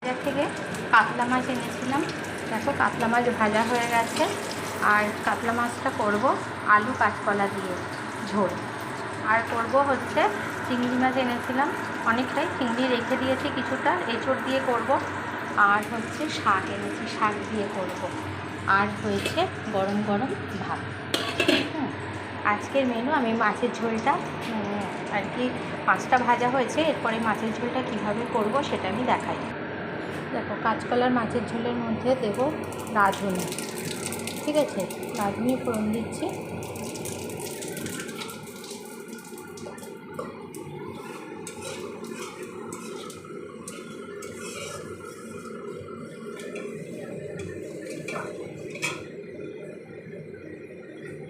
বাজার থেকে কাতলা মাছ এনেছিলাম। দেখো কাতলা মাছ ভাজা হয়ে গেছে। আর কাতলা মাছটা করব আলু কাঁচকলা দিয়ে ঝোল। আর করব হচ্ছে চিংড়ি মাছ এনেছিলাম অনেকটাই, চিংড়ি রেখে দিয়েছি কিছুটা, এঁচোড় দিয়ে করব। আর হচ্ছে শাক এনেছি, শাক দিয়ে করব। আর হয়েছে গরম গরম ভাত। আজকের মেনু আমি মাছের ঝোলটা আর কি, মাছটা ভাজা হয়েছে, এরপরে মাছের ঝোলটা কিভাবে করব সেটা আমি দেখাই। দেখো কাঁচকলার মাছের ঝোলের মধ্যে দেব রাঁধুনি, ঠিক আছে, রাঁধুনি ফোড়ন দিচ্ছি।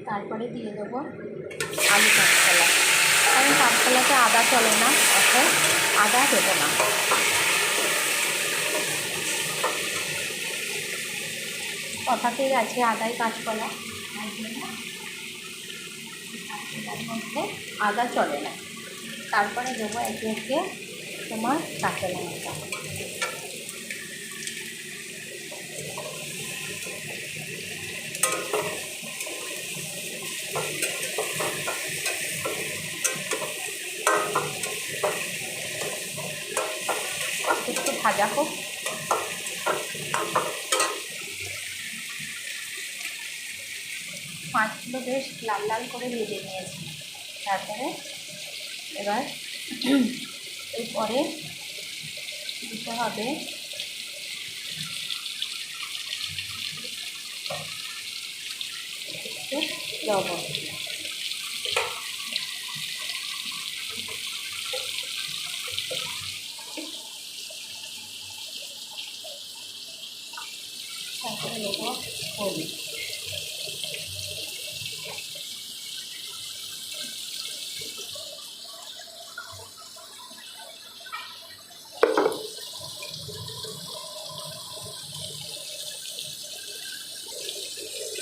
তারপরে দিয়ে দেবো আলু কাঁচকলা, কারণ কাঁচকলাতে আদা চলে না, অর্থাৎ আদা দেবো না। কথাতেই আছে আদাই কাঁচকলা, তার জন্য কাঁচকলার মধ্যে আদা চলে না। তারপরে দেবো একে একে তোমার কাঁচা লঙ্কা, একটু ভাজা হোক। মাছগুলো বেশ লাল লাল করে ভেজে নিয়েছি। তারপরে এবার এরপরে দিতে হবে একটু লবণ, তারপরে দেবো হলুদ,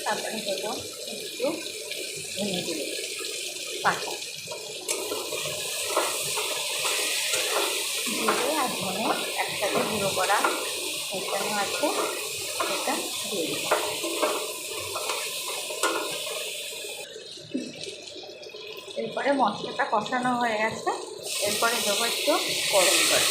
তারপরে দেবো একটু ধনে গুঁড়ো পাতা, জিরে আর ধনে একসাথে গুঁড়ো করা মেশানো আছে, সেটা দিয়ে দেবো। এরপরে মশলাটা কষানো হয়ে গেছে, এরপরে দেবো একটু গরম জল।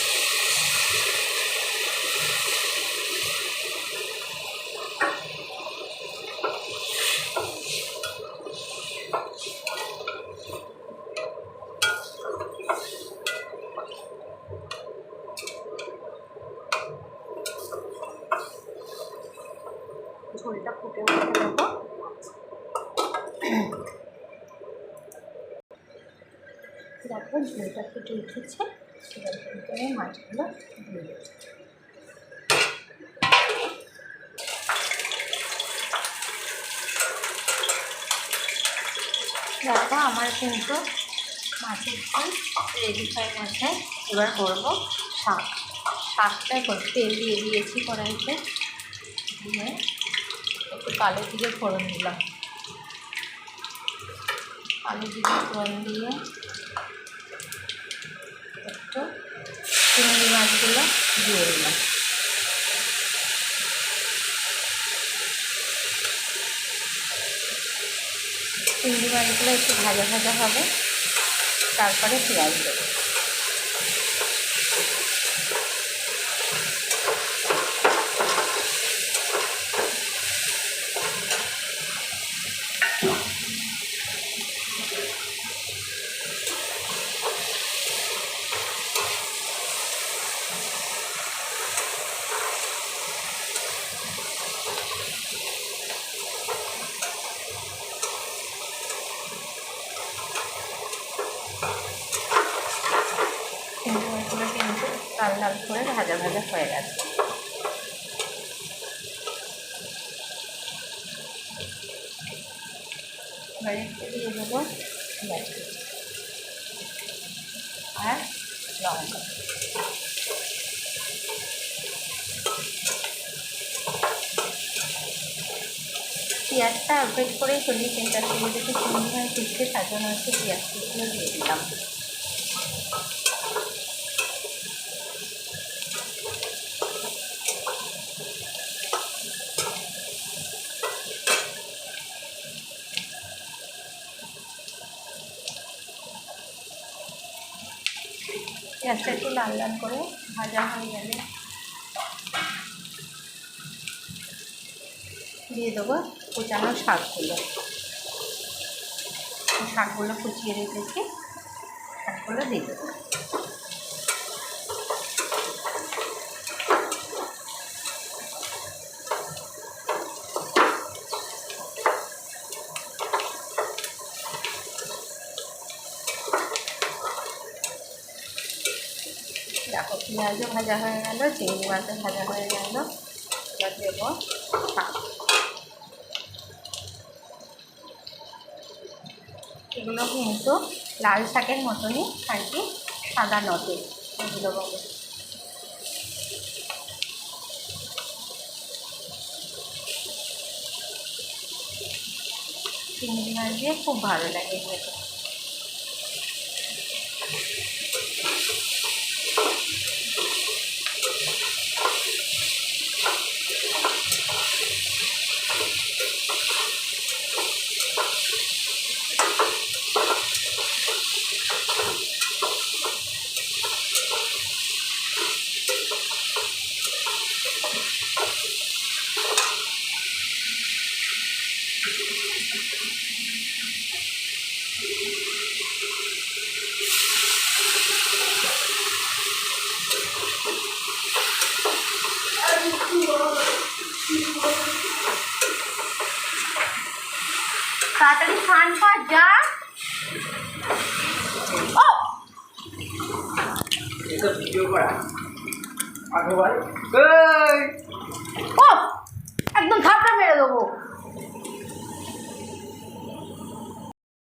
ঝোলটা ফুটে উঠে দেবো। দেখো ঝোলটা ফুটে উঠেছে, সেটার ভিতরে মাছগুলো দিয়ে দেবো। দেখো আমার কিন্তু মাছের ঝোল রেডি হয়ে গেছে। এবার করবো শাক। শাকটা তেল দিয়ে দিয়েছি কড়াইতে, দিয়ে একটু কালো জিরে ফোড়ন দিলাম। কালো জিরে ফোড়ন দিয়ে একটু চিংড়ি মাছগুলো দিয়ে দিলাম। চিংড়ি মাছগুলো একটু ভাজা ভাজা হবে, তারপরে পেঁয়াজ দেবো। চিংড়ি মাছগুলো কিন্তু লাল লাল করে ভাজা ভাজা হয়ে গেছে। এবার একটু দিয়ে দেবো আর লঙ্কা। পেঁয়াজটা অল্প করেই করি, কিন্তু আসলে যেহেতু চিংড়ি মাছ দিচ্ছে তার জন্য একটু পেঁয়াজ কুচিও দিয়ে দিলাম। পেঁয়াজটা একটু লাল লাল করে ভাজা হয়ে গেলে দিয়ে দেবো কুচানো শাকগুলো। শাকগুলো কুচিয়ে রেখেছি, শাকগুলো দিয়ে দেবো। দেখো পেঁয়াজও ভাজা হয়ে গেল, চিংড়ি মাছও ভাজা হয়ে গেল। এবার দেবো শাক। এগুলো কিন্তু লাল শাকের মতনই আর কি, সাদা নটে এগুলো বলে। চিংড়ি মাছ দিয়ে খুব ভালো লাগে খেতে। তাড়াতাড়ি স্নান কর যা। ও ও একদম ঝাপটা মেরে দেবো।